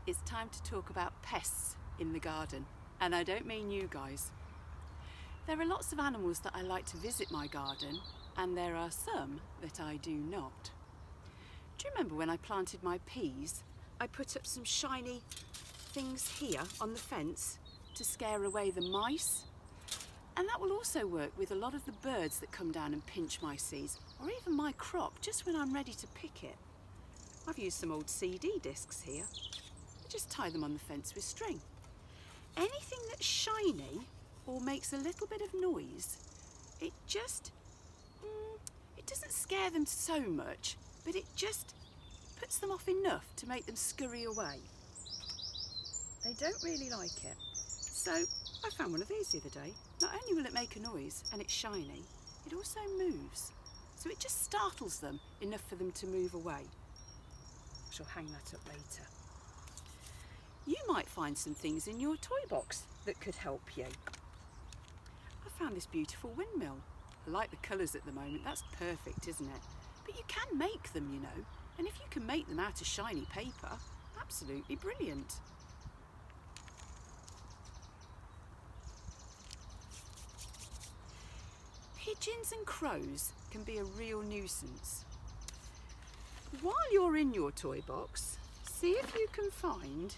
it's time to talk about pests in the garden. And I don't mean you guys. There are lots of animals that I like to visit my garden, and there are some that I do not. Do you remember when I planted my peas, I put up some shiny things here on the fence to scare away the mice? And that will also work with a lot of the birds that come down and pinch my seeds, or even my crop just when I'm ready to pick it. I've used some old CD discs here. I just tie them on the fence with string. Anything that's shiny or makes a little bit of noise, it doesn't scare them so much, but it just puts them off enough to make them scurry away. They don't really like it. So I found one of these the other day. Not only will it make a noise and it's shiny, it also moves. So it just startles them enough for them to move away. I shall hang that up later. You might find some things in your toy box that could help you. I found this beautiful windmill. I like the colours at the moment, that's perfect, isn't it? But you can make them, you know, and if you can make them out of shiny paper, absolutely brilliant. Pigeons and crows can be a real nuisance. While you're in your toy box, see if you can find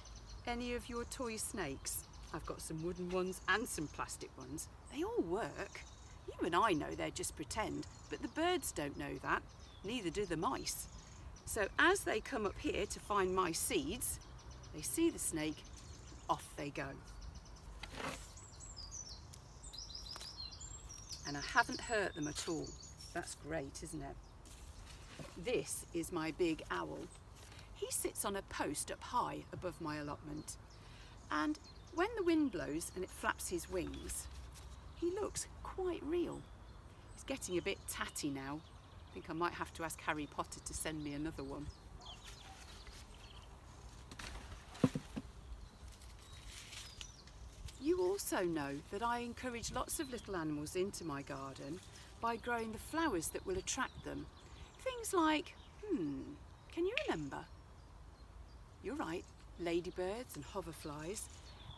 any of your toy snakes. I've got some wooden ones and some plastic ones. They all work. You and I know they're just pretend, but the birds don't know that, neither do the mice. So as they come up here to find my seeds, they see the snake, off they go. And I haven't hurt them at all. That's great, isn't it? This is my big owl. He sits on a post up high above my allotment, and when the wind blows and it flaps his wings, he looks quite real. He's getting a bit tatty now. I think I might have to ask Harry Potter to send me another one. You also know that I encourage lots of little animals into my garden by growing the flowers that will attract them. Things like, can you remember? You're right, ladybirds and hoverflies,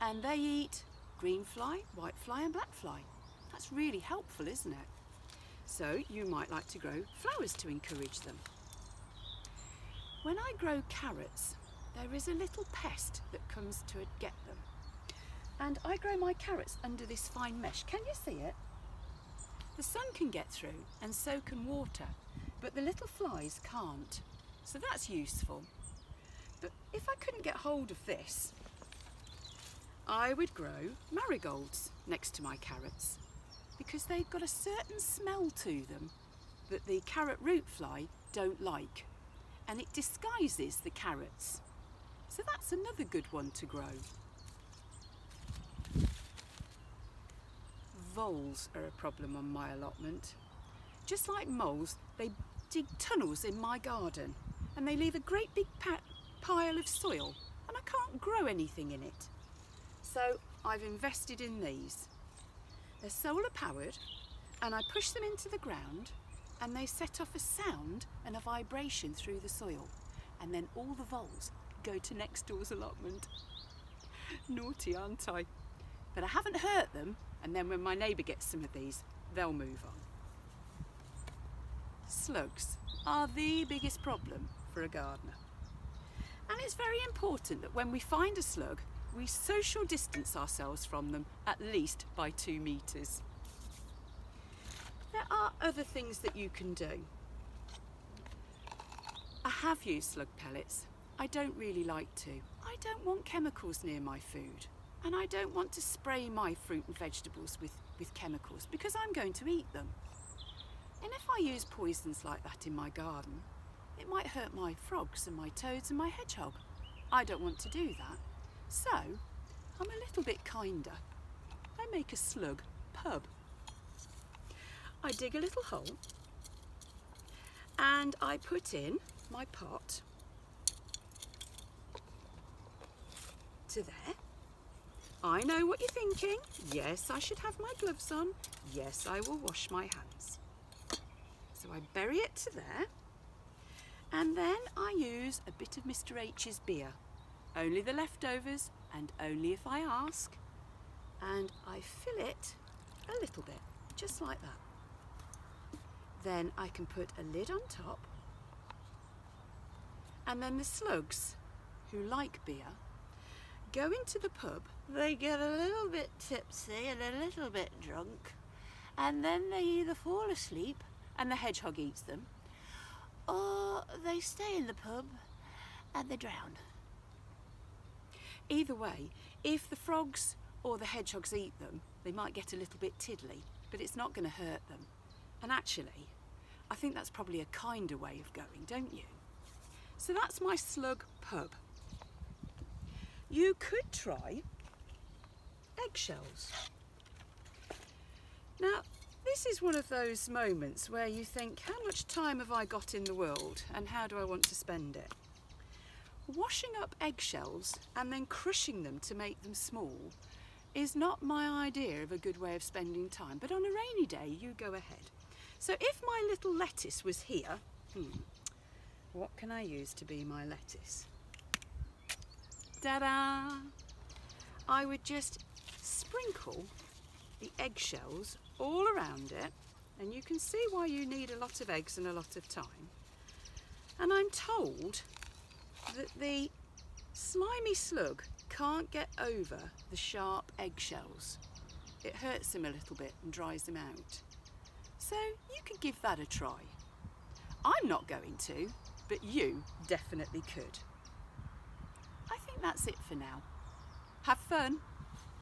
and they eat green fly, white fly and black fly. That's really helpful, isn't it? So you might like to grow flowers to encourage them. When I grow carrots, there is a little pest that comes to get them. And I grow my carrots under this fine mesh. Can you see it? The sun can get through and so can water, but the little flies can't. So that's useful. But if I couldn't get hold of this, I would grow marigolds next to my carrots because they've got a certain smell to them that the carrot root fly don't like, and it disguises the carrots. So that's another good one to grow. Voles are a problem on my allotment. Just like moles, they dig tunnels in my garden and they leave a great big pile of soil, and I can't grow anything in it. So I've invested in these. They're solar powered, and I push them into the ground and they set off a sound and a vibration through the soil, and then all the voles go to next door's allotment. Naughty, aren't I? But I haven't hurt them, and then when my neighbour gets some of these, they'll move on. Slugs are the biggest problem for a gardener. And it's very important that when we find a slug, we social distance ourselves from them at least by 2 metres. There are other things that you can do. I have used slug pellets. I don't really like to. I don't want chemicals near my food, and I don't want to spray my fruit and vegetables with chemicals because I'm going to eat them. And if I use poisons like that in my garden, it might hurt my frogs and my toads and my hedgehog. I don't want to do that. So I'm a little bit kinder. I make a slug pub. I dig a little hole and I put in my pot to there. I know what you're thinking. Yes, I should have my gloves on. Yes, I will wash my hands. So I bury it to there, and then I use a bit of Mr. H's beer. only the leftovers and only if I ask. And I fill it a little bit, just like that. Then I can put a lid on top. And then the slugs, who like beer, go into the pub. They get a little bit tipsy and a little bit drunk, and then they either fall asleep and the hedgehog eats them, or they stay in the pub and they drown. Either way, if the frogs or the hedgehogs eat them, they might get a little bit tiddly, but it's not going to hurt them. And actually, I think that's probably a kinder way of going, don't you? So that's my slug pub. You could try eggshells. Now, this is one of those moments where you think, how much time have I got in the world and how do I want to spend it? Washing up eggshells and then crushing them to make them small is not my idea of a good way of spending time, but on a rainy day, you go ahead. So if my little lettuce was here, what can I use to be my lettuce? Ta-da! I would just sprinkle the eggshells all around it, and you can see why you need a lot of eggs and a lot of time. And I'm told that the slimy slug can't get over the sharp eggshells. It hurts him a little bit and dries him out. So you could give that a try. I'm not going to, but you definitely could. I think that's it for now. Have fun.